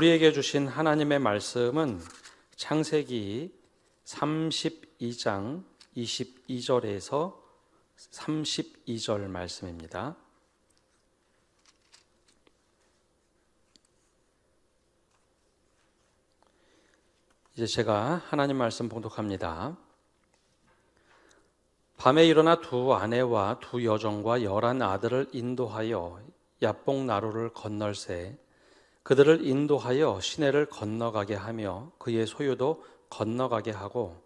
우리에게 주신 하나님의 말씀은 창세기 32장 22절에서 32절 말씀입니다. 이제 제가 하나님 말씀 봉독합니다. 밤에 일어나 두 아내와 두 여종과 11 아들을 인도하여 야복 나루를 건널세 그들을 인도하여 시내를 건너가게 하며 그의 소유도 건너가게 하고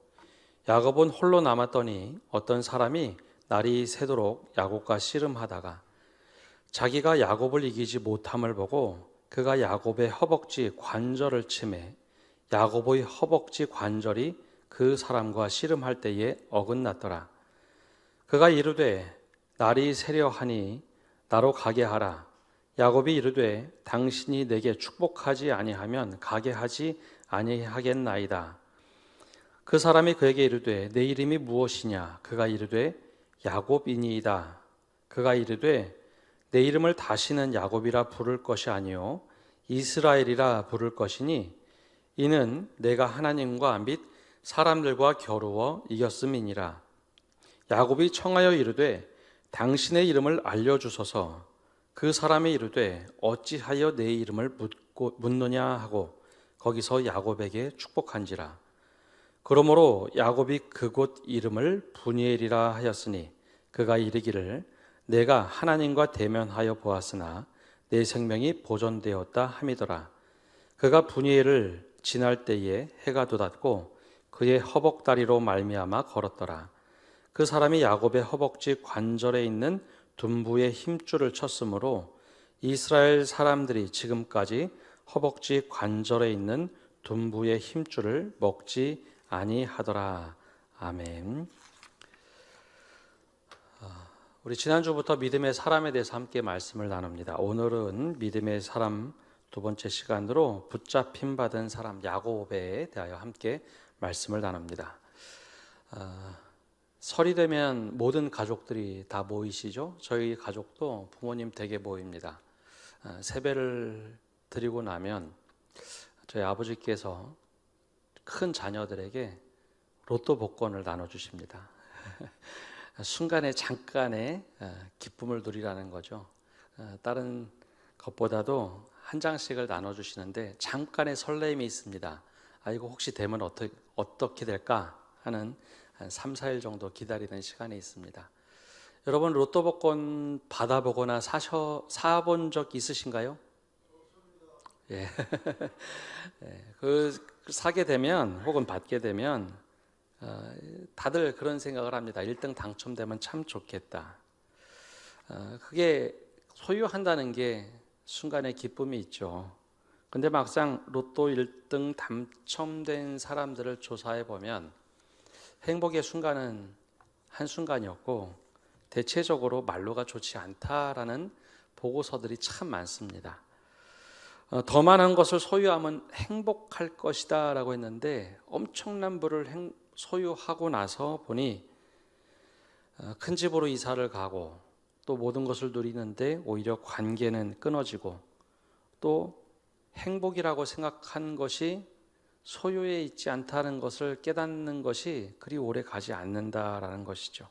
야곱은 홀로 남았더니 어떤 사람이 날이 새도록 야곱과 씨름하다가 자기가 야곱을 이기지 못함을 보고 그가 야곱의 허벅지 관절을 치매 야곱의 허벅지 관절이 그 사람과 씨름할 때에 어긋났더라. 그가 이르되 날이 새려 하니 나로 가게 하라. 야곱이 이르되 당신이 내게 축복하지 아니하면 가게 하지 아니하겠나이다. 그 사람이 그에게 이르되 내 이름이 무엇이냐? 그가 이르되 야곱이니이다. 그가 이르되 내 이름을 다시는 야곱이라 부를 것이 아니요 이스라엘이라 부를 것이니 이는 내가 하나님과 및 사람들과 겨루어 이겼음이니라. 야곱이 청하여 이르되 당신의 이름을 알려주소서. 그 사람이 이르되 어찌하여 내 이름을 묻느냐 하고 거기서 야곱에게 축복한지라. 그러므로 야곱이 그곳 이름을 브니엘이라 하였으니 그가 이르기를 내가 하나님과 대면하여 보았으나 내 생명이 보존되었다 함이더라. 그가 브니엘을 지날 때에 해가 돋았고 그의 허벅다리로 말미암아 걸었더라. 그 사람이 야곱의 허벅지 관절에 있는 둔부의 힘줄을 쳤으므로 이스라엘 사람들이 지금까지 허벅지 관절에 있는 둔부의 힘줄을 먹지 아니하더라. 아멘. 우리 지난주부터 믿음의 사람에 대해서 함께 말씀을 나눕니다. 오늘은 믿음의 사람 두 번째 시간으로 붙잡힘 받은 사람 야곱에 대하여 함께 말씀을 나눕니다. 설이 되면 모든 가족들이 다 모이시죠? 저희 가족도 부모님 댁에 모입니다. 세배를 드리고 나면 저희 아버지께서 큰 자녀들에게 로또 복권을 나눠주십니다. 순간에 잠깐의 기쁨을 누리라는 거죠. 다른 것보다도 한 장씩을 나눠주시는데 잠깐의 설렘이 있습니다. 이거 혹시 되면 어떻게 될까 하는 한 3, 4일 정도 기다리는 시간이 있습니다. 여러분 로또 복권 받아보거나 사본 적 있으신가요? 예. 그 사게 되면 혹은 받게 되면 다들 그런 생각을 합니다. 1등 당첨되면 참 좋겠다. 그게 소유한다는 게 순간의 기쁨이 있죠. 근데 막상 로또 1등 당첨된 사람들을 조사해 보면 행복의 순간은 한순간이었고 대체적으로 말로가 좋지 않다라는 보고서들이 참 많습니다. 더 많은 것을 소유하면 행복할 것이다 라고 했는데 엄청난 부를 소유하고 나서 보니 큰 집으로 이사를 가고 또 모든 것을 누리는데 오히려 관계는 끊어지고 또 행복이라고 생각한 것이 소유에 있지 않다는 것을 깨닫는 것이 그리 오래 가지 않는다라는 것이죠.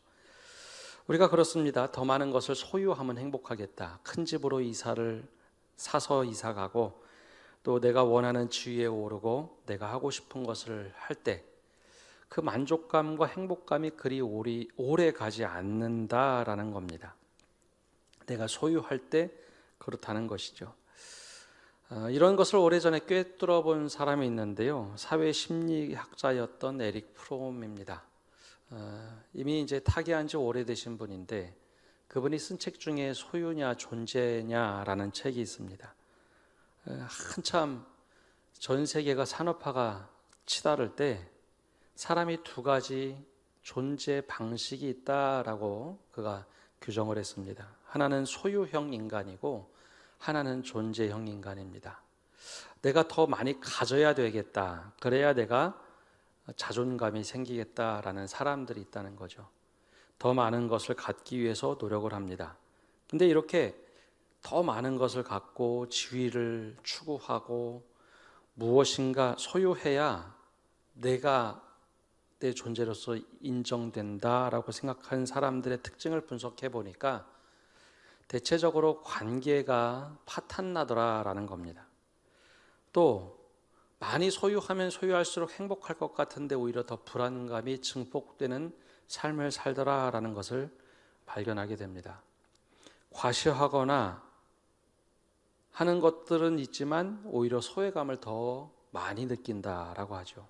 우리가 그렇습니다. 더 많은 것을 소유하면 행복하겠다. 큰 집으로 이사를 사서 이사 가고 또 내가 원하는 지위에 오르고 내가 하고 싶은 것을 할 때 그 만족감과 행복감이 그리 오래 가지 않는다라는 겁니다. 내가 소유할 때 그렇다는 것이죠. 이런 것을 오래전에 꿰뚫어 본 사람이 있는데요. 사회심리학자였던 에릭 프롬입니다. 이미 이제 타계한 지 오래되신 분인데 그분이 쓴 책 중에 소유냐 존재냐라는 책이 있습니다. 한참 전 세계가 산업화가 치달을 때 사람이 두 가지 존재 방식이 있다라고 그가 규정을 했습니다. 하나는 소유형 인간이고 하나는 존재형 인간입니다. 내가 더 많이 가져야 되겠다. 그래야 내가 자존감이 생기겠다라는 사람들이 있다는 거죠. 더 많은 것을 갖기 위해서 노력을 합니다. 근데 이렇게 더 많은 것을 갖고 지위를 추구하고 무엇인가 소유해야 내가 내 존재로서 인정된다라고 생각하는 사람들의 특징을 분석해 보니까 대체적으로 관계가 파탄나더라라는 겁니다. 또 많이 소유하면 소유할수록 행복할 것 같은데 오히려 더 불안감이 증폭되는 삶을 살더라라는 것을 발견하게 됩니다. 과시하거나 하는 것들은 있지만 오히려 소외감을 더 많이 느낀다라고 하죠.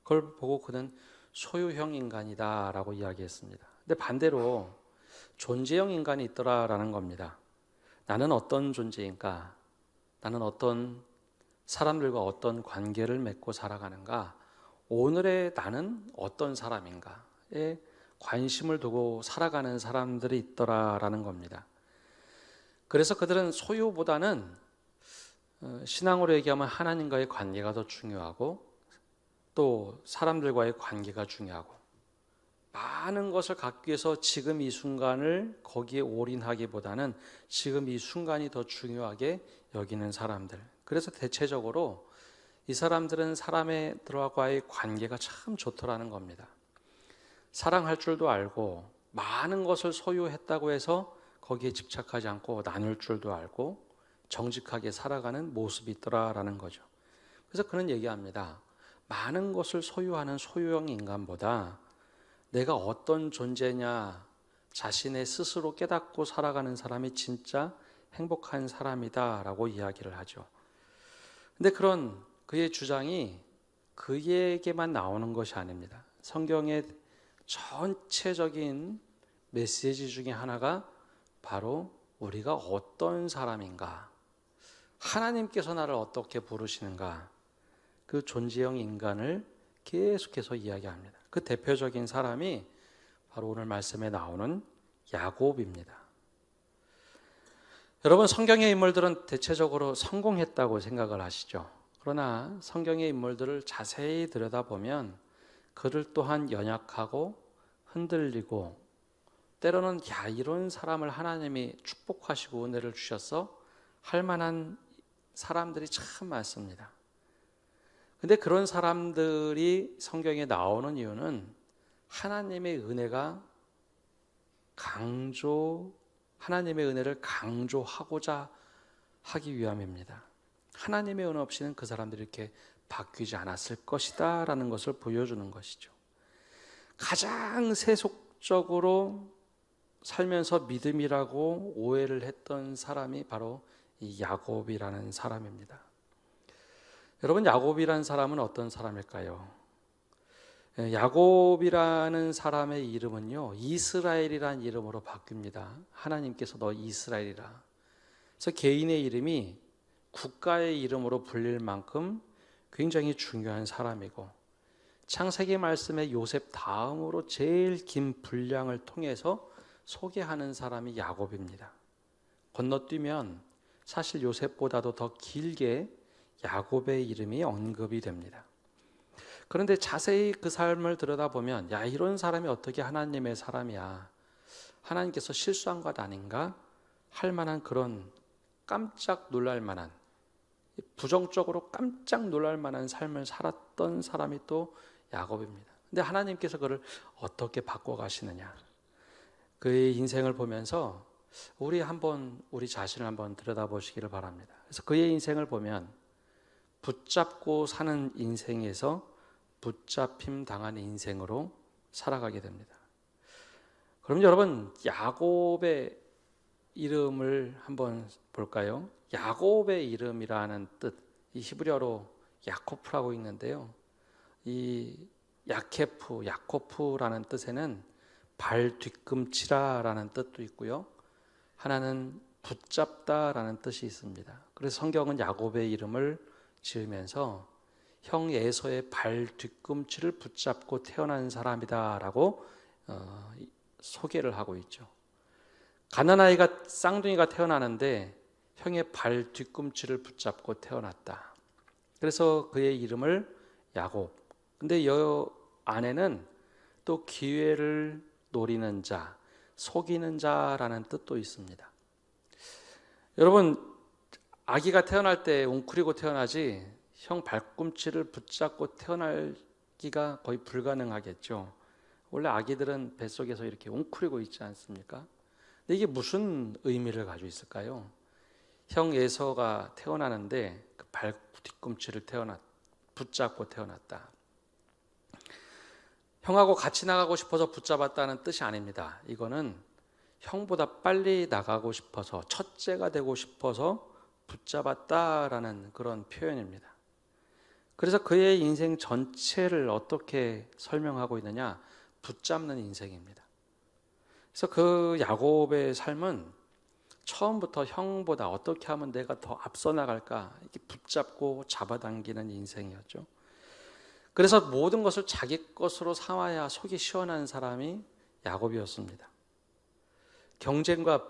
그걸 보고 그는 소유형 인간이다라고 이야기했습니다. 근데 반대로 존재형 인간이 있더라라는 겁니다. 나는 어떤 존재인가? 나는 어떤 사람들과 어떤 관계를 맺고 살아가는가? 오늘의 나는 어떤 사람인가에 관심을 두고 살아가는 사람들이 있더라라는 겁니다. 그래서 그들은 소유보다는 신앙으로 얘기하면 하나님과의 관계가 더 중요하고 또 사람들과의 관계가 중요하고 많은 것을 갖기 위해서 지금 이 순간을 거기에 올인하기보다는 지금 이 순간이 더 중요하게 여기는 사람들. 그래서 대체적으로 이 사람들은 사람들과의 관계가 참 좋더라는 겁니다. 사랑할 줄도 알고 많은 것을 소유했다고 해서 거기에 집착하지 않고 나눌 줄도 알고 정직하게 살아가는 모습이 있더라라는 거죠. 그래서 그는 얘기합니다. 많은 것을 소유하는 소유형 인간보다 내가 어떤 존재냐 자신의 스스로 깨닫고 살아가는 사람이 진짜 행복한 사람이다라고 이야기를 하죠. 근데 그런 그의 주장이 그에게만 나오는 것이 아닙니다. 성경의 전체적인 메시지 중에 하나가 바로 우리가 어떤 사람인가, 하나님께서 나를 어떻게 부르시는가, 그 존재형 인간을 계속해서 이야기합니다. 그 대표적인 사람이 바로 오늘 말씀에 나오는 야곱입니다. 여러분, 성경의 인물들은 대체적으로 성공했다고 생각을 하시죠. 그러나 성경의 인물들을 자세히 들여다보면 그들 또한 연약하고 흔들리고 때로는 이런 사람을 하나님이 축복하시고 은혜를 주셔서 할 만한 사람들이 참 많습니다. 근데 그런 사람들이 성경에 나오는 이유는 하나님의 은혜가 하나님의 은혜를 강조하고자 하기 위함입니다. 하나님의 은혜 없이는 그 사람들이 이렇게 바뀌지 않았을 것이다 라는 것을 보여주는 것이죠. 가장 세속적으로 살면서 믿음이라고 오해를 했던 사람이 바로 이 야곱이라는 사람입니다. 여러분, 야곱이라는 사람은 어떤 사람일까요? 야곱이라는 사람의 이름은요, 이스라엘이라는 이름으로 바뀝니다. 하나님께서 너 이스라엘이라. 그래서 개인의 이름이 국가의 이름으로 불릴 만큼 굉장히 중요한 사람이고, 창세기 말씀에 요셉 다음으로 제일 긴 분량을 통해서 소개하는 사람이 야곱입니다. 건너뛰면 사실 요셉보다도 더 길게 야곱의 이름이 언급이 됩니다. 그런데 자세히 그 삶을 들여다보면 이런 사람이 어떻게 하나님의 사람이야, 하나님께서 실수한 것 아닌가 할 만한 그런 깜짝 놀랄 만한, 부정적으로 깜짝 놀랄 만한 삶을 살았던 사람이 또 야곱입니다. 근데 하나님께서 그를 어떻게 바꿔가시느냐, 그의 인생을 보면서 우리 자신을 한번 들여다보시기를 바랍니다. 그래서 그의 인생을 보면 붙잡고 사는 인생에서 붙잡힘 당한 인생으로 살아가게 됩니다. 그럼 여러분, 야곱의 이름을 한번 볼까요? 야곱의 이름이라는 뜻, 이 히브리어로 야코프라고 있는데요, 이 야코프라는 뜻에는 발 뒤꿈치라라는 뜻도 있고요, 하나는 붙잡다라는 뜻이 있습니다. 그래서 성경은 야곱의 이름을 지으면서 형 에서의 발 뒤꿈치를 붙잡고 태어난 사람이다라고 소개를 하고 있죠. 가난아이가 쌍둥이가 태어나는데 형의 발 뒤꿈치를 붙잡고 태어났다. 그래서 그의 이름을 야곱. 근데 이 안에는 또 기회를 노리는 자, 속이는 자라는 뜻도 있습니다. 여러분, 아기가 태어날 때 웅크리고 태어나지 형 발꿈치를 붙잡고 태어나기가 거의 불가능하겠죠. 원래 아기들은 뱃속에서 이렇게 웅크리고 있지 않습니까? 근데 이게 무슨 의미를 가지고 있을까요? 형 에서가 태어나는데 그 발 뒤꿈치를 붙잡고 태어났다. 형하고 같이 나가고 싶어서 붙잡았다는 뜻이 아닙니다. 이거는 형보다 빨리 나가고 싶어서, 첫째가 되고 싶어서 붙잡았다라는 그런 표현입니다. 그래서 그의 인생 전체를 어떻게 설명하고 있느냐? 붙잡는 인생입니다. 그래서 그 야곱의 삶은 처음부터 형보다 어떻게 하면 내가 더 앞서 나갈까 이렇게 붙잡고 잡아당기는 인생이었죠. 그래서 모든 것을 자기 것으로 삼아야 속이 시원한 사람이 야곱이었습니다. 경쟁과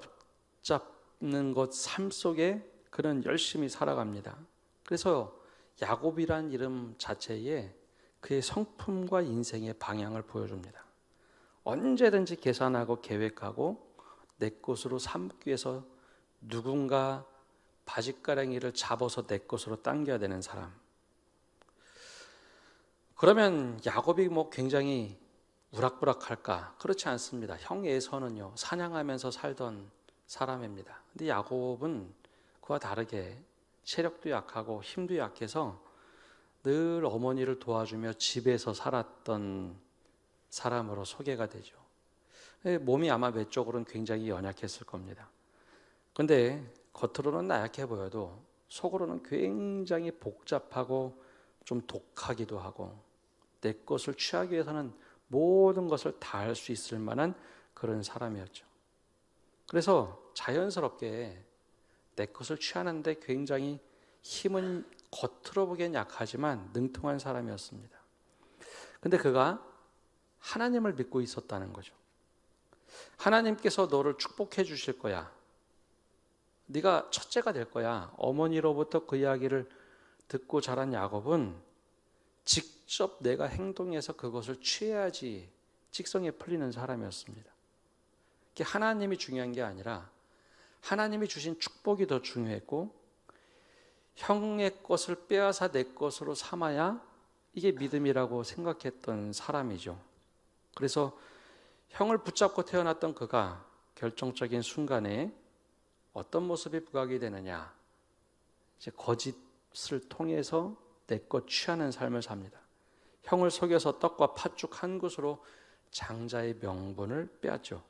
붙잡는 것 삶 속에 그는 열심히 살아갑니다. 그래서 야곱이란 이름 자체에 그의 성품과 인생의 방향을 보여줍니다. 언제든지 계산하고 계획하고 내 것으로 삼기 위해서 누군가 바짓가랑이를 잡아서 내 것으로 당겨야 되는 사람. 그러면 야곱이 굉장히 우락부락할까? 그렇지 않습니다. 형 에서는요 사냥하면서 살던 사람입니다. 근데 야곱은 그와 다르게 체력도 약하고 힘도 약해서 늘 어머니를 도와주며 집에서 살았던 사람으로 소개가 되죠. 몸이 아마 외적으로는 굉장히 연약했을 겁니다. 그런데 겉으로는 나약해 보여도 속으로는 굉장히 복잡하고 좀 독하기도 하고 내 것을 취하기 위해서는 모든 것을 다 할 수 있을 만한 그런 사람이었죠. 그래서 자연스럽게 내 것을 취하는데 굉장히 힘은 겉으로 보기엔 약하지만 능통한 사람이었습니다. 근데 그가 하나님을 믿고 있었다는 거죠. 하나님께서 너를 축복해 주실 거야. 네가 첫째가 될 거야. 어머니로부터 그 이야기를 듣고 자란 야곱은 직접 내가 행동해서 그것을 취해야지 직성에 풀리는 사람이었습니다. 하나님이 중요한 게 아니라 하나님이 주신 축복이 더 중요했고 형의 것을 빼앗아 내 것으로 삼아야 이게 믿음이라고 생각했던 사람이죠. 그래서 형을 붙잡고 태어났던 그가 결정적인 순간에 어떤 모습이 부각이 되느냐? 이제 거짓을 통해서 내 것 취하는 삶을 삽니다. 형을 속여서 떡과 팥죽 한 그릇으로 장자의 명분을 빼앗죠.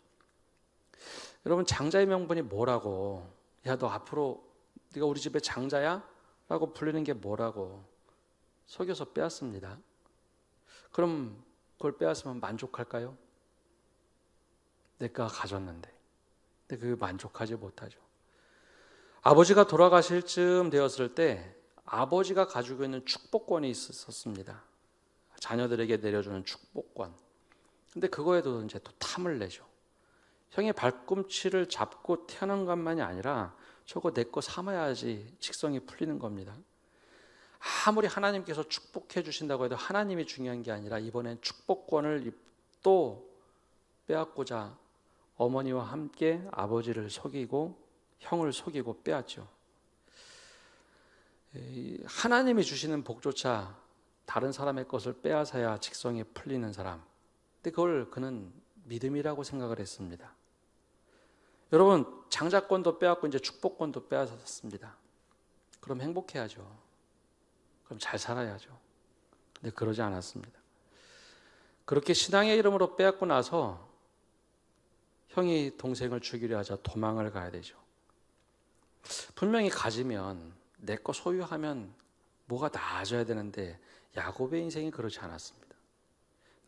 여러분 장자의 명분이 뭐라고? 야, 너 앞으로 네가 우리 집의 장자야? 라고 불리는 게 뭐라고? 속여서 빼앗습니다. 그럼 그걸 빼앗으면 만족할까요? 내가 가졌는데. 근데 그 만족하지 못하죠. 아버지가 돌아가실 즈음 되었을 때 아버지가 가지고 있는 축복권이 있었습니다. 자녀들에게 내려주는 축복권. 근데 그거에도 이제 또 탐을 내죠. 형의 발꿈치를 잡고 태어난 것만이 아니라 저거 내 거 삼아야지 직성이 풀리는 겁니다. 아무리 하나님께서 축복해 주신다고 해도 하나님이 중요한 게 아니라 이번엔 축복권을 또 빼앗고자 어머니와 함께 아버지를 속이고 형을 속이고 빼앗죠. 하나님이 주시는 복조차 다른 사람의 것을 빼앗아야 직성이 풀리는 사람. 근데 그걸 그는 믿음이라고 생각을 했습니다. 여러분 장자권도 빼앗고 이제 축복권도 빼앗았습니다. 그럼 행복해야죠. 그럼 잘 살아야죠. 근데 그러지 않았습니다. 그렇게 신앙의 이름으로 빼앗고 나서 형이 동생을 죽이려 하자 도망을 가야 되죠. 분명히 가지면 내 거 소유하면 뭐가 나아져야 되는데 야곱의 인생이 그렇지 않았습니다.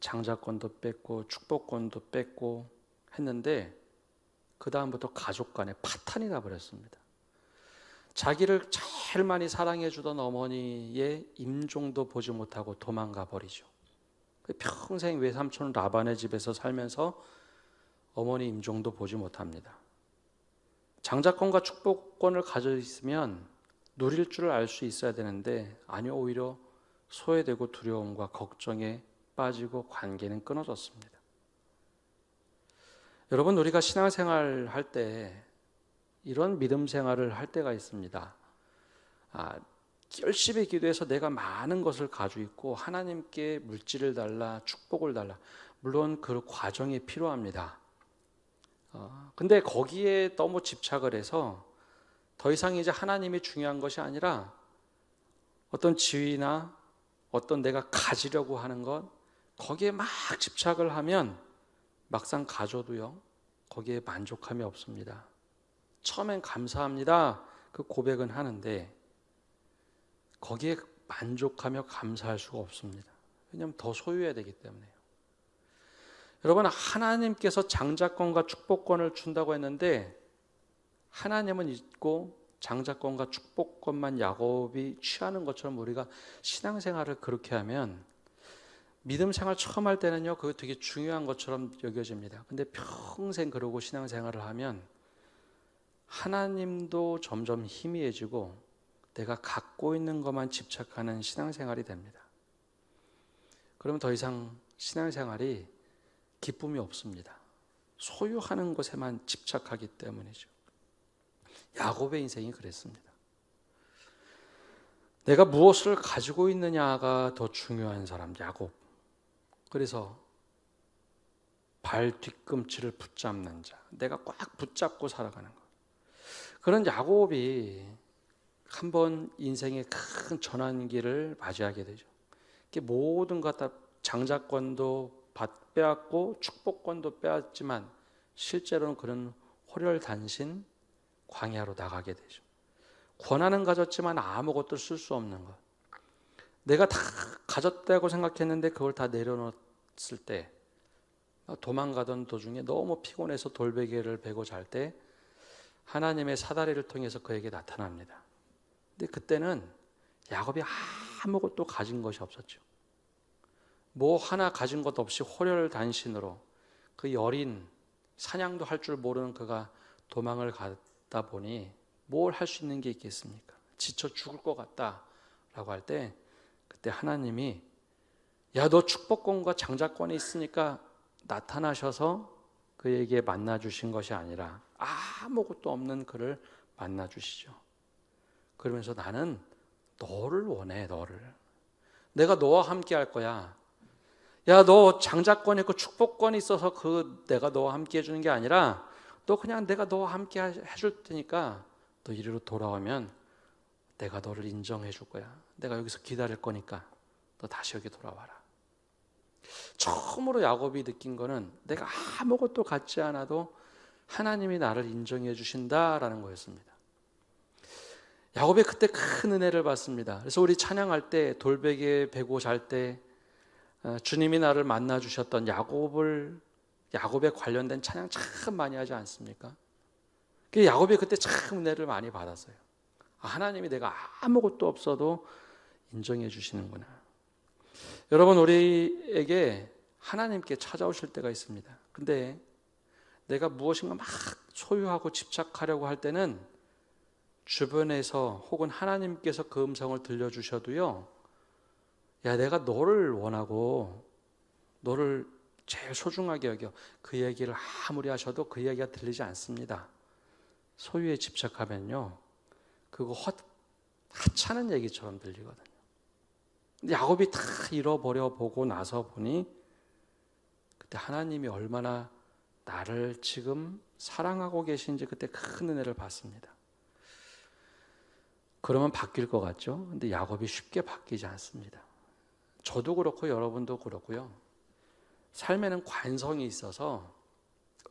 장자권도 뺏고 축복권도 뺏고 했는데 그 다음부터 가족 간에 파탄이 나버렸습니다. 자기를 제일 많이 사랑해 주던 어머니의 임종도 보지 못하고 도망가 버리죠. 평생 외삼촌 라반의 집에서 살면서 어머니 임종도 보지 못합니다. 장자권과 축복권을 가져 있으면 누릴 줄 알 수 있어야 되는데 아니요, 오히려 소외되고 두려움과 걱정에 빠지고 관계는 끊어졌습니다. 여러분 우리가 신앙생활 할 때 이런 믿음 생활을 할 때가 있습니다. 열심히 기도해서 내가 많은 것을 가지고 있고 하나님께 물질을 달라, 축복을 달라. 물론 그 과정이 필요합니다. 근데 거기에 너무 집착을 해서 더 이상 이제 하나님이 중요한 것이 아니라 어떤 지위나 어떤 내가 가지려고 하는 것, 거기에 막 집착을 하면 막상 가져도요, 거기에 만족함이 없습니다. 처음엔 감사합니다. 그 고백은 하는데 거기에 만족하며 감사할 수가 없습니다. 왜냐하면 더 소유해야 되기 때문에요. 여러분, 하나님께서 장자권과 축복권을 준다고 했는데 하나님은 있고 장자권과 축복권만 야곱이 취하는 것처럼 우리가 신앙생활을 그렇게 하면 믿음 생활 처음 할 때는요, 그게 되게 중요한 것처럼 여겨집니다. 근데 평생 그러고 신앙생활을 하면 하나님도 점점 희미해지고 내가 갖고 있는 것만 집착하는 신앙생활이 됩니다. 그러면 더 이상 신앙생활이 기쁨이 없습니다. 소유하는 것에만 집착하기 때문이죠. 야곱의 인생이 그랬습니다. 내가 무엇을 가지고 있느냐가 더 중요한 사람, 야곱. 그래서 발 뒤꿈치를 붙잡는 자, 내가 꽉 붙잡고 살아가는 것. 그런 야곱이 한번 인생의 큰 전환기를 맞이하게 되죠. 모든 것 다 장자권도 빼앗고 축복권도 빼앗지만 실제로는 그런 호렬단신 광야로 나가게 되죠. 권한은 가졌지만 아무것도 쓸 수 없는 것. 내가 다 가졌다고 생각했는데 그걸 다 내려놓았을 때, 도망가던 도중에 너무 피곤해서 돌베개를 베고 잘 때 하나님의 사다리를 통해서 그에게 나타납니다. 근데 그때는 야곱이 아무것도 가진 것이 없었죠. 뭐 하나 가진 것 없이 호렬단신으로 그 여린 사냥도 할 줄 모르는 그가 도망을 갔다 보니 뭘 할 수 있는 게 있겠습니까? 지쳐 죽을 것 같다라고 할 때 그때 하나님이 야, 너 축복권과 장자권이 있으니까 나타나셔서 그에게 만나 주신 것이 아니라 아무것도 없는 그를 만나 주시죠. 그러면서 나는 너를 원해, 너를. 내가 너와 함께 할 거야. 야, 너 장자권이 있고 축복권이 있어서 내가 너와 함께 해주는 게 아니라 너 그냥 내가 너와 함께 해줄 테니까 너 이리로 돌아오면 내가 너를 인정해 줄 거야. 내가 여기서 기다릴 거니까 너 다시 여기 돌아와라. 처음으로 야곱이 느낀 거는 내가 아무것도 갖지 않아도 하나님이 나를 인정해 주신다라는 거였습니다. 야곱이 그때 큰 은혜를 받습니다. 그래서 우리 찬양할 때 돌베개 베고 잘 때 주님이 나를 만나 주셨던 야곱에 관련된 찬양 참 많이 하지 않습니까? 야곱이 그때 참 은혜를 많이 받았어요. 하나님이 내가 아무것도 없어도 인정해 주시는구나. 여러분, 우리에게 하나님께 찾아오실 때가 있습니다. 근데 내가 무엇인가 막 소유하고 집착하려고 할 때는 주변에서 혹은 하나님께서 그 음성을 들려주셔도요, 야, 내가 너를 원하고 너를 제일 소중하게 여겨. 그 얘기를 아무리 하셔도 그 얘기가 들리지 않습니다. 소유에 집착하면요, 그거 하찮은 얘기처럼 들리거든요. 근데 야곱이 다 잃어버려 보고 나서 보니 그때 하나님이 얼마나 나를 지금 사랑하고 계신지 그때 큰 은혜를 받습니다. 그러면 바뀔 것 같죠? 근데 야곱이 쉽게 바뀌지 않습니다. 저도 그렇고 여러분도 그렇고요. 삶에는 관성이 있어서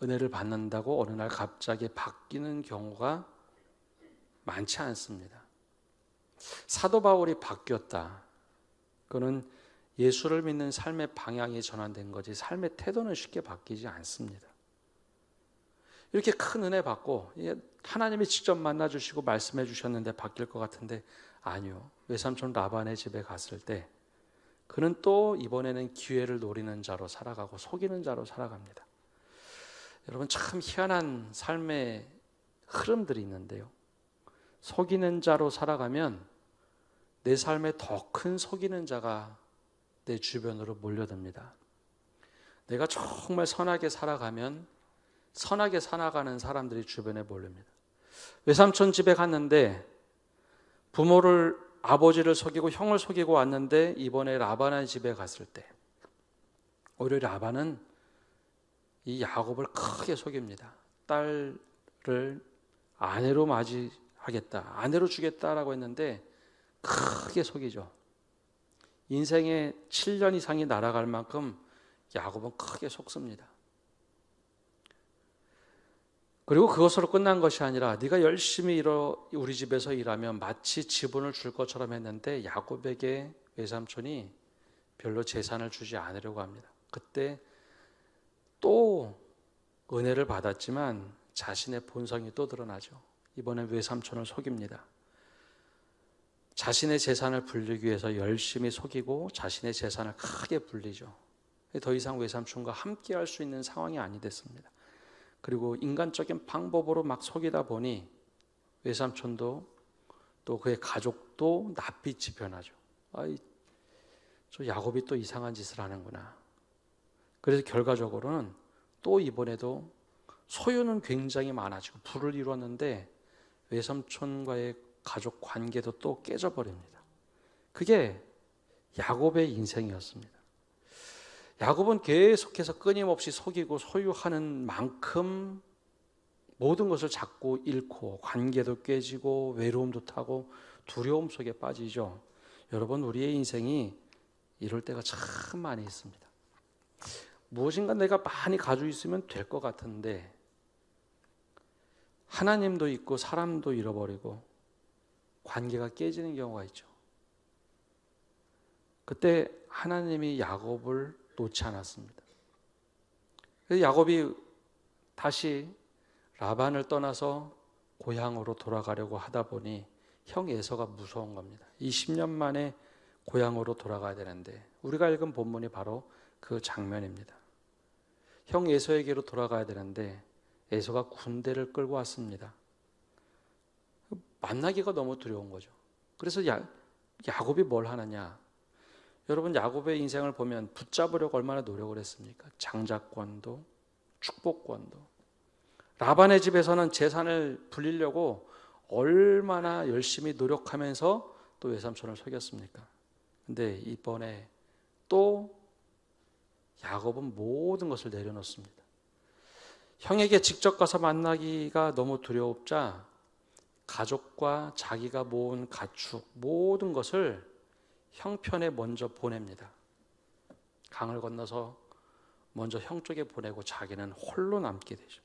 은혜를 받는다고 어느 날 갑자기 바뀌는 경우가 많지 않습니다. 사도 바울이 바뀌었다. 그거는 예수를 믿는 삶의 방향이 전환된 거지 삶의 태도는 쉽게 바뀌지 않습니다. 이렇게 큰 은혜 받고 하나님이 직접 만나주시고 말씀해 주셨는데 바뀔 것 같은데 아니요. 외삼촌 라반의 집에 갔을 때 그는 또 이번에는 기회를 노리는 자로 살아가고 속이는 자로 살아갑니다. 여러분, 참 희한한 삶의 흐름들이 있는데요. 속이는 자로 살아가면 내 삶에 더 큰 속이는 자가 내 주변으로 몰려듭니다. 내가 정말 선하게 살아가면 선하게 살아가는 사람들이 주변에 몰립니다. 외삼촌 집에 갔는데 부모를 아버지를 속이고 형을 속이고 왔는데 이번에 라반의 집에 갔을 때 오히려 라반은 이 야곱을 크게 속입니다. 딸을 아내로 맞이하겠다, 아내로 주겠다라고 했는데 크게 속이죠. 인생의 7년 이상이 날아갈 만큼 야곱은 크게 속습니다. 그리고 그것으로 끝난 것이 아니라 네가 열심히 우리 집에서 일하면 마치 지분을 줄 것처럼 했는데 야곱에게 외삼촌이 별로 재산을 주지 않으려고 합니다. 그때 또 은혜를 받았지만 자신의 본성이 또 드러나죠. 이번엔 외삼촌을 속입니다. 자신의 재산을 불리기 위해서 열심히 속이고 자신의 재산을 크게 불리죠. 더 이상 외삼촌과 함께 할 수 있는 상황이 아니 됐습니다. 그리고 인간적인 방법으로 막 속이다 보니 외삼촌도 또 그의 가족도 낯빛이 변하죠. 저 야곱이 또 이상한 짓을 하는구나. 그래서 결과적으로는 또 이번에도 소유는 굉장히 많아지고 부를 이루었는데 외삼촌과의 가족 관계도 또 깨져버립니다. 그게 야곱의 인생이었습니다. 야곱은 계속해서 끊임없이 속이고 소유하는 만큼 모든 것을 자꾸 잃고 관계도 깨지고 외로움도 타고 두려움 속에 빠지죠. 여러분, 우리의 인생이 이럴 때가 참 많이 있습니다. 무엇인가 내가 많이 가지고 있으면 될 것 같은데 하나님도 있고 사람도 잃어버리고 관계가 깨지는 경우가 있죠. 그때 하나님이 야곱을 놓지 않았습니다. 그래서 야곱이 다시 라반을 떠나서 고향으로 돌아가려고 하다 보니 형 에서가 무서운 겁니다. 20년 만에 고향으로 돌아가야 되는데 우리가 읽은 본문이 바로 그 장면입니다. 형 에서에게로 돌아가야 되는데 에서가 군대를 끌고 왔습니다. 만나기가 너무 두려운 거죠. 그래서 야곱이 뭘 하느냐? 여러분, 야곱의 인생을 보면 붙잡으려고 얼마나 노력을 했습니까? 장자권도 축복권도. 라반의 집에서는 재산을 불리려고 얼마나 열심히 노력하면서 또 외삼촌을 속였습니까? 근데 이번에 또 야곱은 모든 것을 내려놓습니다. 형에게 직접 가서 만나기가 너무 두려웠자 가족과 자기가 모은 가축 모든 것을 형편에 먼저 보냅니다. 강을 건너서 먼저 형 쪽에 보내고 자기는 홀로 남게 되죠.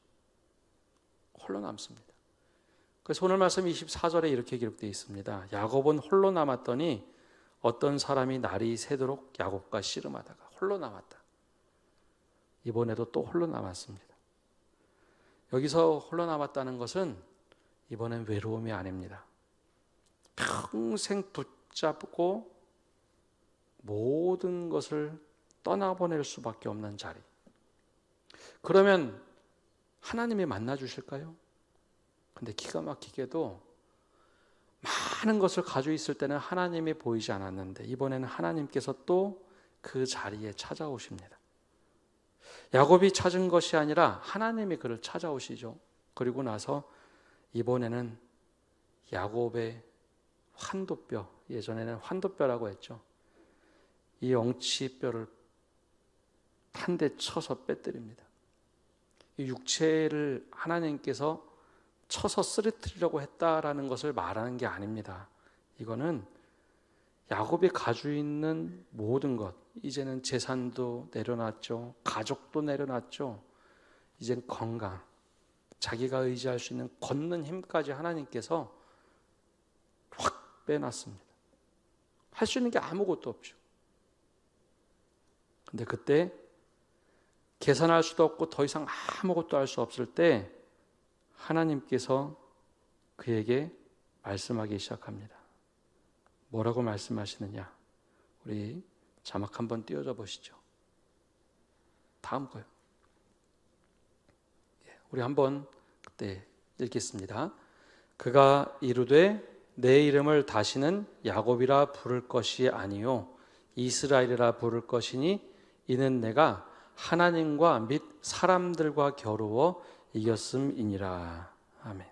홀로 남습니다. 그래서 오늘 말씀 24절에 이렇게 기록되어 있습니다. 야곱은 홀로 남았더니 어떤 사람이 날이 새도록 야곱과 씨름하다가 홀로 남았다. 이번에도 또 홀로 남았습니다. 여기서 홀로 남았다는 것은 이번엔 외로움이 아닙니다. 평생 붙잡고 모든 것을 떠나보낼 수밖에 없는 자리. 그러면 하나님이 만나 주실까요? 근데 기가 막히게도 많은 것을 가지고 있을 때는 하나님이 보이지 않았는데 이번에는 하나님께서 또 그 자리에 찾아오십니다. 야곱이 찾은 것이 아니라 하나님이 그를 찾아오시죠. 그리고 나서 이번에는 야곱의 환도뼈, 예전에는 환도뼈라고 했죠. 이 엉치뼈를 한 대 쳐서 빼뜨립니다. 이 육체를 하나님께서 쳐서 쓰러뜨리려고 했다라는 것을 말하는 게 아닙니다. 이거는 야곱이 가지고 있는 모든 것, 이제는 재산도 내려놨죠. 가족도 내려놨죠. 이젠 건강, 자기가 의지할 수 있는 걷는 힘까지 하나님께서 확 빼놨습니다. 할 수 있는 게 아무것도 없죠. 근데 그때 계산할 수도 없고 더 이상 아무것도 할 수 없을 때 하나님께서 그에게 말씀하기 시작합니다. 뭐라고 말씀하시느냐? 우리 자막 한번 띄워줘 보시죠. 다음 거요. 우리 한번 그때 읽겠습니다. 그가 이르되 내 이름을 다시는 야곱이라 부를 것이 아니요 이스라엘이라 부를 것이니 이는 내가 하나님과 및 사람들과 겨루어 이겼음이니라. 아멘.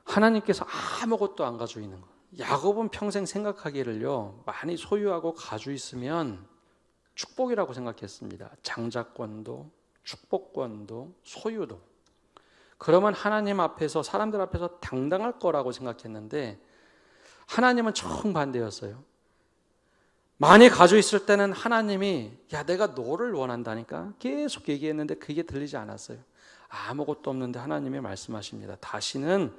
하나님께서 아무것도 안 가지고 있는 거. 야곱은 평생 생각하기를요, 많이 소유하고 가지고 있으면 축복이라고 생각했습니다. 장자권도, 축복권도, 소유도. 그러면 하나님 앞에서, 사람들 앞에서 당당할 거라고 생각했는데 하나님은 정반대였어요. 많이 가지고 있을 때는 하나님이 야, 내가 너를 원한다니까 계속 얘기했는데 그게 들리지 않았어요. 아무것도 없는데 하나님이 말씀하십니다. 다시는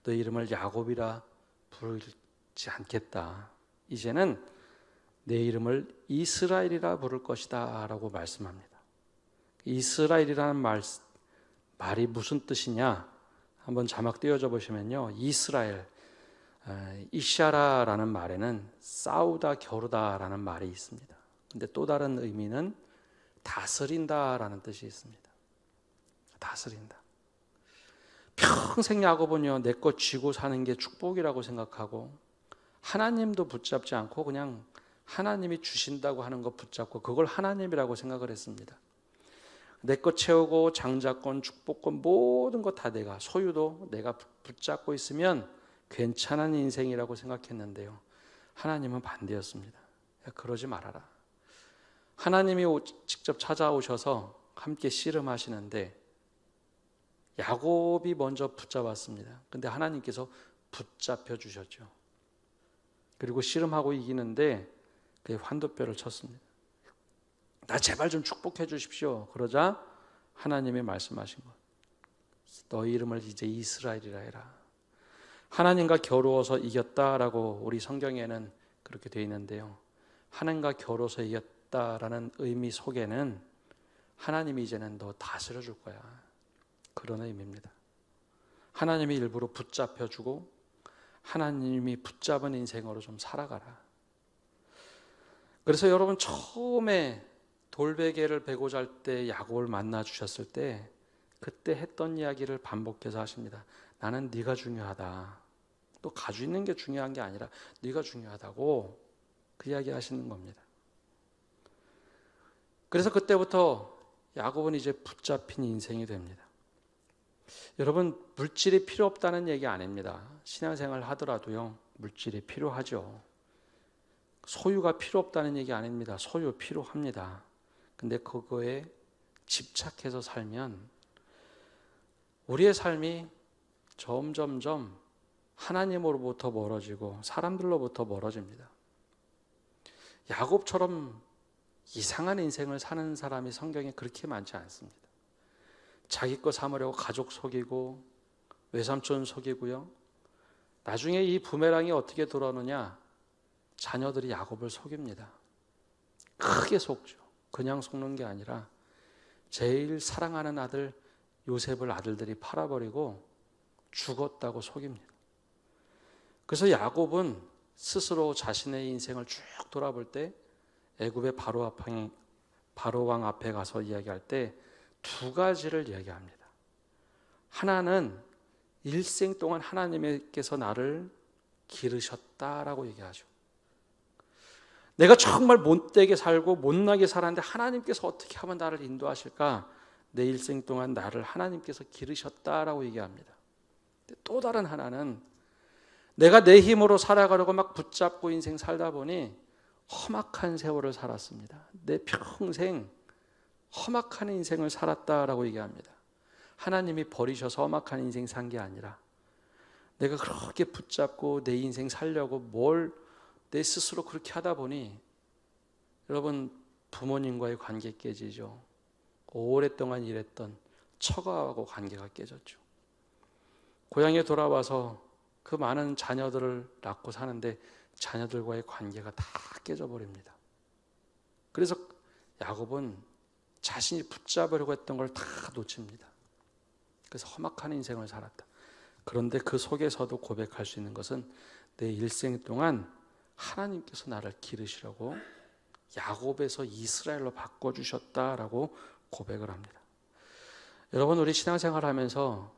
너 이름을 야곱이라 부르지 않겠다. 이제는 내 이름을 이스라엘이라 부를 것이다 라고 말씀합니다. 이스라엘이라는 말이 무슨 뜻이냐? 한번 자막 띄워줘 보시면요, 이스라엘, 이샤라라는 말에는 싸우다, 겨루다라는 말이 있습니다. 근데 또 다른 의미는 다스린다라는 뜻이 있습니다. 다스린다. 평생 야곱은요, 내 것 쥐고 사는 게 축복이라고 생각하고 하나님도 붙잡지 않고 그냥 하나님이 주신다고 하는 거 붙잡고 그걸 하나님이라고 생각을 했습니다. 내 것 채우고 장자권, 축복권 모든 거 다 내가, 소유도 내가 붙잡고 있으면 괜찮은 인생이라고 생각했는데요, 하나님은 반대였습니다. 그러지 말아라. 하나님이 직접 찾아오셔서 함께 씨름하시는데 야곱이 먼저 붙잡았습니다. 근데 하나님께서 붙잡혀 주셨죠. 그리고 씨름하고 이기는데 그의 환도뼈를 쳤습니다. 나 제발 좀 축복해 주십시오. 그러자 하나님이 말씀하신 것, 너희 이름을 이제 이스라엘이라 해라. 하나님과 겨루어서 이겼다라고 우리 성경에는 그렇게 되어 있는데요, 하나님과 겨루어서 이겼다라는 의미 속에는 하나님이 이제는 너 다스려 줄 거야, 그런 의미입니다. 하나님이 일부러 붙잡혀 주고 하나님이 붙잡은 인생으로 좀 살아가라. 그래서 여러분, 처음에 돌베개를 베고 잘 때 야곱을 만나 주셨을 때 그때 했던 이야기를 반복해서 하십니다. 나는 네가 중요하다. 또 가지고 있는 게 중요한 게 아니라 네가 중요하다고 그 이야기 하시는 겁니다. 그래서 그때부터 야곱은 이제 붙잡힌 인생이 됩니다. 여러분, 물질이 필요 없다는 얘기 아닙니다. 신앙생활 하더라도요, 물질이 필요하죠. 소유가 필요 없다는 얘기 아닙니다. 소유 필요합니다. 근데 그거에 집착해서 살면 우리의 삶이 점점점 하나님으로부터 멀어지고 사람들로부터 멀어집니다. 야곱처럼 이상한 인생을 사는 사람이 성경에 그렇게 많지 않습니다. 자기 거 삼으려고 가족 속이고 외삼촌 속이고요. 나중에 이 부메랑이 어떻게 돌아오느냐? 자녀들이 야곱을 속입니다. 크게 속죠. 그냥 속는 게 아니라 제일 사랑하는 아들 요셉을 아들들이 팔아버리고 죽었다고 속입니다. 그래서 야곱은 스스로 자신의 인생을 쭉 돌아볼 때 애굽의 바로왕 앞에 가서 이야기할 때 두 가지를 이야기합니다. 하나는 일생 동안 하나님께서 나를 기르셨다라고 얘기하죠. 내가 정말 못되게 살고 못나게 살았는데 하나님께서 어떻게 하면 나를 인도하실까? 내 일생 동안 나를 하나님께서 기르셨다라고 얘기합니다. 또 다른 하나는 내가 내 힘으로 살아가려고 막 붙잡고 인생 살다 보니 험악한 세월을 살았습니다. 내 평생 험악한 인생을 살았다라고 얘기합니다. 하나님이 버리셔서 험악한 인생 산 게 아니라 내가 그렇게 붙잡고 내 인생 살려고 뭘 내 스스로 그렇게 하다 보니 여러분, 부모님과의 관계 깨지죠. 오랫동안 일했던 처가하고 관계가 깨졌죠. 고향에 돌아와서 그 많은 자녀들을 낳고 사는데 자녀들과의 관계가 다 깨져버립니다. 그래서 야곱은 자신이 붙잡으려고 했던 걸 다 놓칩니다. 그래서 험악한 인생을 살았다. 그런데 그 속에서도 고백할 수 있는 것은 내 일생 동안 하나님께서 나를 기르시려고 야곱에서 이스라엘로 바꿔주셨다라고 고백을 합니다. 여러분, 우리 신앙생활하면서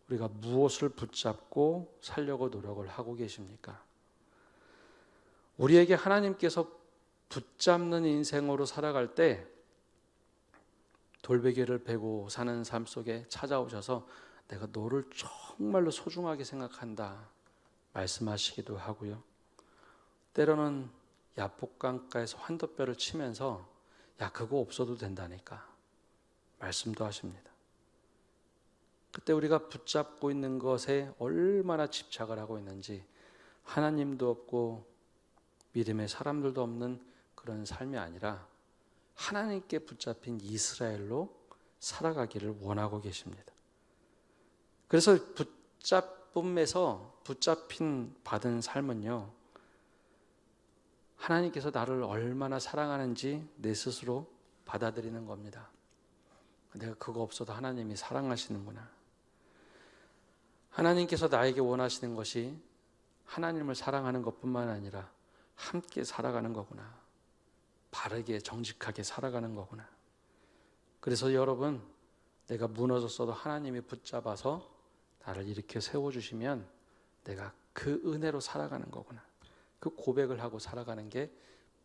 우리가 무엇을 붙잡고 살려고 노력을 하고 계십니까? 우리에게 하나님께서 붙잡는 인생으로 살아갈 때 돌베개를 베고 사는 삶 속에 찾아오셔서 내가 너를 정말로 소중하게 생각한다 말씀하시기도 하고요. 때로는 야복강가에서 환도뼈를 치면서 야 그거 없어도 된다니까 말씀도 하십니다. 그때 우리가 붙잡고 있는 것에 얼마나 집착을 하고 있는지, 하나님도 없고 믿음의 사람들도 없는 그런 삶이 아니라 하나님께 붙잡힌 이스라엘로 살아가기를 원하고 계십니다. 그래서 붙잡힌 받은 삶은요, 하나님께서 나를 얼마나 사랑하는지 내 스스로 받아들이는 겁니다. 내가 그거 없어도 하나님이 사랑하시는구나. 하나님께서 나에게 원하시는 것이 하나님을 사랑하는 것뿐만 아니라 함께 살아가는 거구나. 바르게 정직하게 살아가는 거구나. 그래서 여러분, 내가 무너졌어도 하나님이 붙잡아서 나를 일으켜 세워주시면 내가 그 은혜로 살아가는 거구나. 그 고백을 하고 살아가는 게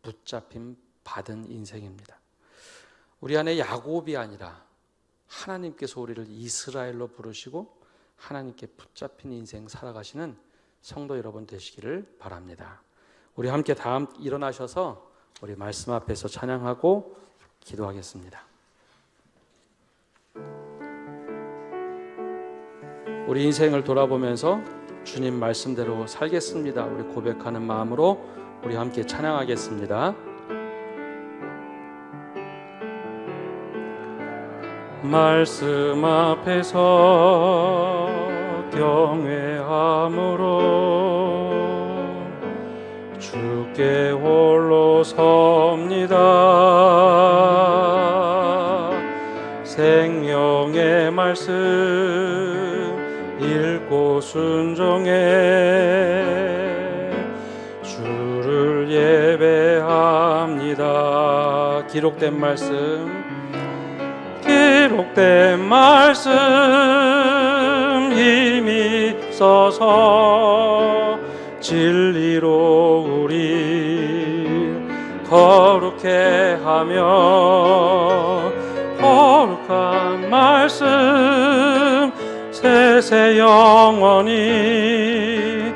붙잡힘 받은 인생입니다. 우리 안에 야곱이 아니라 하나님께서 우리를 이스라엘로 부르시고 하나님께 붙잡힌 인생 살아가시는 성도 여러분 되시기를 바랍니다. 우리 함께 다 일어나셔서 우리 말씀 앞에서 찬양하고 기도하겠습니다. 우리 인생을 돌아보면서 주님 말씀대로 살겠습니다. 우리 고백하는 마음으로 우리 함께 찬양하겠습니다. 말씀 앞에서 경외함으로 주께 홀로 섭니다. 생명의 말씀 읽고 순종해 주를 예배합니다. 기록된 말씀 힘이 있어서 진리로 우리 거룩해 하며 거룩한 말씀 세세 영원히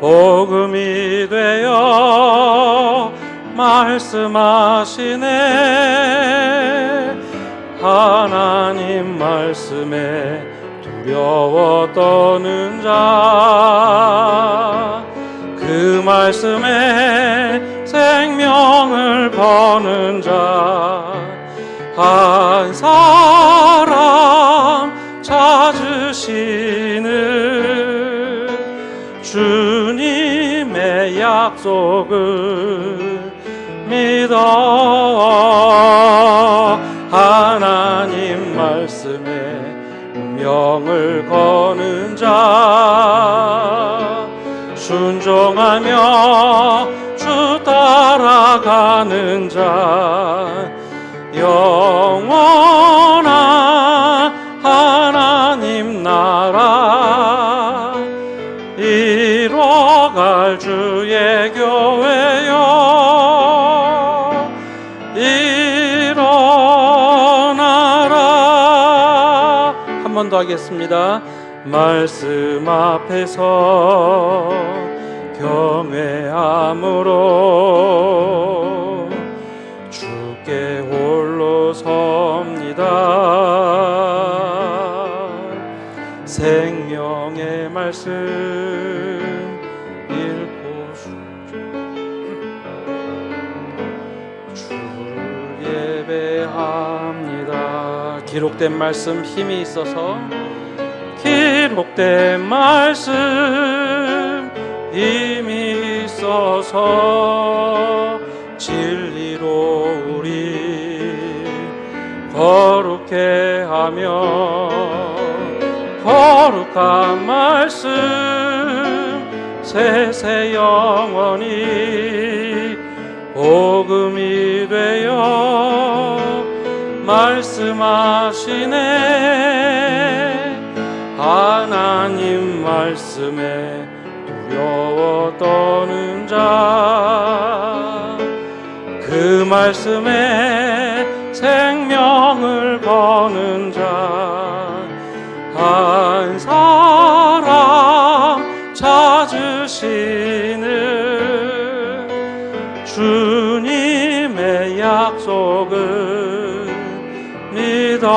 복음이 되어 말씀하시네. 하나님 말씀에 두려워 떠는 자, 그 말씀에 생명을 거는 자, 한 사람 찾으시는 주님의 약속을 믿어 하나님 말씀에 운명을 거는 자, 순종하며 주 따라가는 자, 영원한 하나님 나라 이뤄갈 주의 교회여 일어나라. 한 번 더 하겠습니다. 말씀 앞에서 경외함으로 주께 홀로 섭니다. 생명의 말씀 읽고 주를 예배합니다. 기록된 말씀 힘이 있어서 기록된 말씀 힘이 있어서 진리로 우리 거룩해 하며 거룩한 말씀 세세 영원히 복음이 되어 말씀하시네. 하나님 말씀에 두려워 떠는 자, 그 말씀에 생명을 거는 자, 한 주님의 약속을 믿어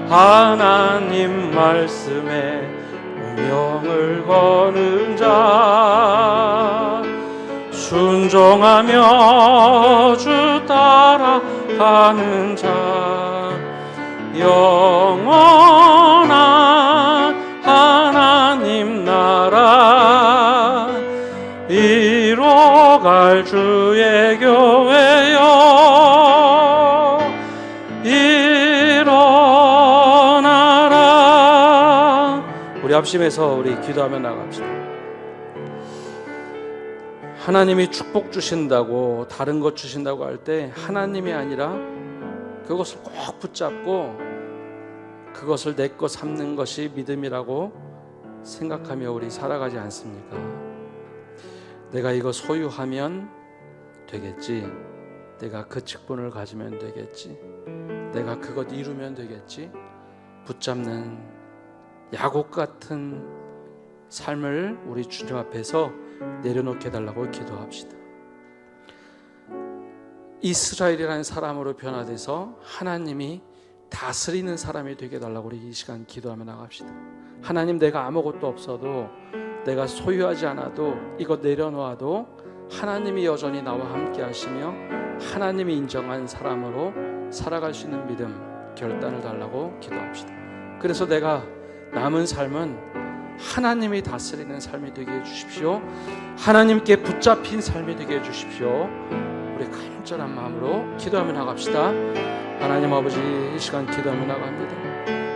하나님 말씀에 운명을 거는 자 순종하며 주 따라가는 자 영원한 하나님 나라 이뤄갈 주의 교회여 일어나라. 우리 합심해서 우리 기도하며 나갑시다. 하나님이 축복 주신다고 다른 것 주신다고 할 때 하나님이 아니라 그것을 꼭 붙잡고 그것을 내 것 삼는 것이 믿음이라고 생각하며 우리 살아가지 않습니까? 내가 이거 소유하면 되겠지. 내가 그 직분을 가지면 되겠지. 내가 그것 이루면 되겠지. 붙잡는 야곱 같은 삶을 우리 주님 앞에서 내려놓게 해달라고 기도합시다. 이스라엘이라는 사람으로 변화돼서 하나님이 다스리는 사람이 되게 해달라고 우리 이 시간 기도하며 나갑시다. 하나님, 내가 아무것도 없어도 내가 소유하지 않아도 이것 내려놓아도 하나님이 여전히 나와 함께 하시며 하나님이 인정한 사람으로 살아갈 수 있는 믿음 결단을 달라고 기도합시다. 그래서 내가 남은 삶은 하나님이 다스리는 삶이 되게 해주십시오. 하나님께 붙잡힌 삶이 되게 해주십시오. 우리 간절한 마음으로 기도하며 나갑시다. 하나님 아버지, 이 시간 기도하며 나갑니다.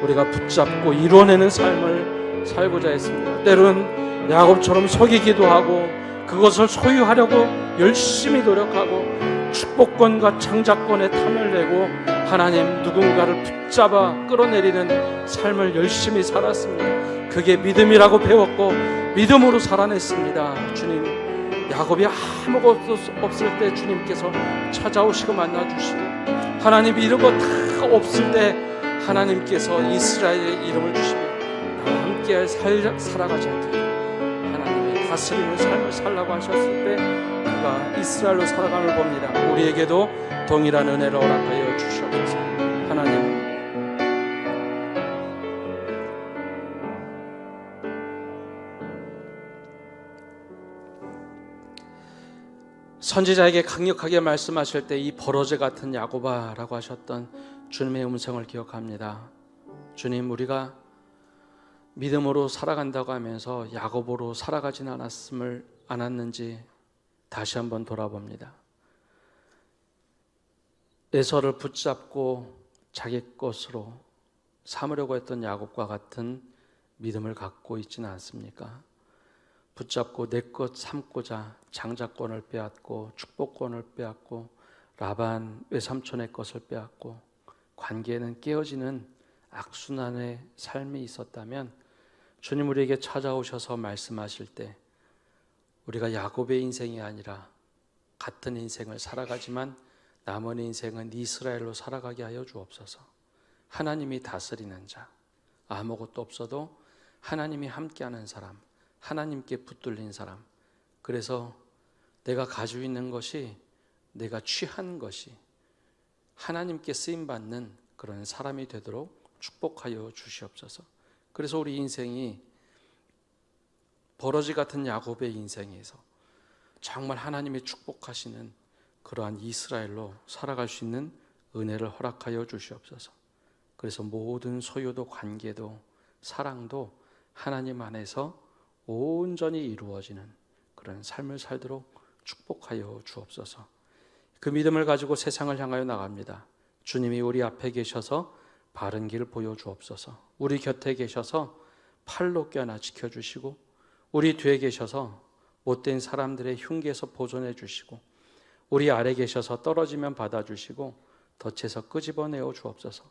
우리가 붙잡고 이뤄내는 삶을 살고자 했습니다. 때로는 야곱처럼 속이기도 하고 그것을 소유하려고 열심히 노력하고 축복권과 창작권에 탐을 내고 하나님 누군가를 붙잡아 끌어내리는 삶을 열심히 살았습니다. 그게 믿음이라고 배웠고 믿음으로 살아냈습니다. 주님, 야곱이 아무것도 없을 때 주님께서 찾아오시고 만나주시고 하나님 이런 거 다 없을 때 하나님께서 이스라엘의 이름을 주시며 나와 함께 살아가지 않도록 하나님이 다스리는 삶을 살라고 하셨을 때 그가 이스라엘로 살아감을 봅니다. 우리에게도 동일한 은혜를 허락하여 주시옵소서. 하나님, 선지자에게 강력하게 말씀하실 때 이 버러지 같은 야곱아라고 하셨던 주님의 음성을 기억합니다. 주님, 우리가 믿음으로 살아간다고 하면서 야곱으로 살아가진 않았는지 다시 한번 돌아봅니다. 에서를 붙잡고 자기 것으로 삼으려고 했던 야곱과 같은 믿음을 갖고 있지는 않습니까? 붙잡고 내 것 삼고자 장자권을 빼앗고 축복권을 빼앗고 라반 외삼촌의 것을 빼앗고 관계는 깨어지는 악순환의 삶이 있었다면 주님 우리에게 찾아오셔서 말씀하실 때 우리가 야곱의 인생이 아니라 같은 인생을 살아가지만 남은 인생은 이스라엘로 살아가게 하여 주옵소서. 하나님이 다스리는 자, 아무것도 없어도 하나님이 함께하는 사람, 하나님께 붙들린 사람, 그래서 내가 가지고 있는 것이 내가 취한 것이 하나님께 쓰임받는 그런 사람이 되도록 축복하여 주시옵소서. 그래서 우리 인생이 버러지 같은 야곱의 인생에서 정말 하나님이 축복하시는 그러한 이스라엘로 살아갈 수 있는 은혜를 허락하여 주시옵소서. 그래서 모든 소유도 관계도 사랑도 하나님 안에서 온전히 이루어지는 그런 삶을 살도록 축복하여 주옵소서. 그 믿음을 가지고 세상을 향하여 나갑니다. 주님이 우리 앞에 계셔서 바른 길 보여주옵소서. 우리 곁에 계셔서 팔로 껴안아 지켜주시고 우리 뒤에 계셔서 못된 사람들의 흉계에서 보존해 주시고 우리 아래 계셔서 떨어지면 받아주시고 덫에서 끄집어내어 주옵소서.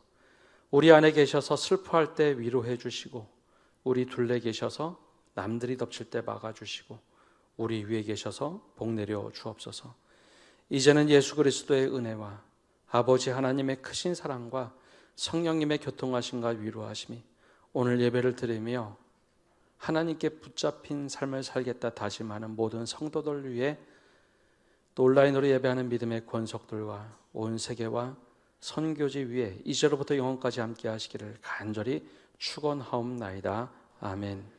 우리 안에 계셔서 슬퍼할 때 위로해 주시고 우리 둘레 계셔서 남들이 덮칠 때 막아주시고 우리 위에 계셔서 복 내려 주옵소서. 이제는 예수 그리스도의 은혜와 아버지 하나님의 크신 사랑과 성령님의 교통하심과 위로하심이 오늘 예배를 드리며 하나님께 붙잡힌 삶을 살겠다 다짐하는 모든 성도들 위해 또 온라인으로 예배하는 믿음의 권속들과 온 세계와 선교지 위에 이제로부터 영원까지 함께 하시기를 간절히 축원하옵나이다. 아멘.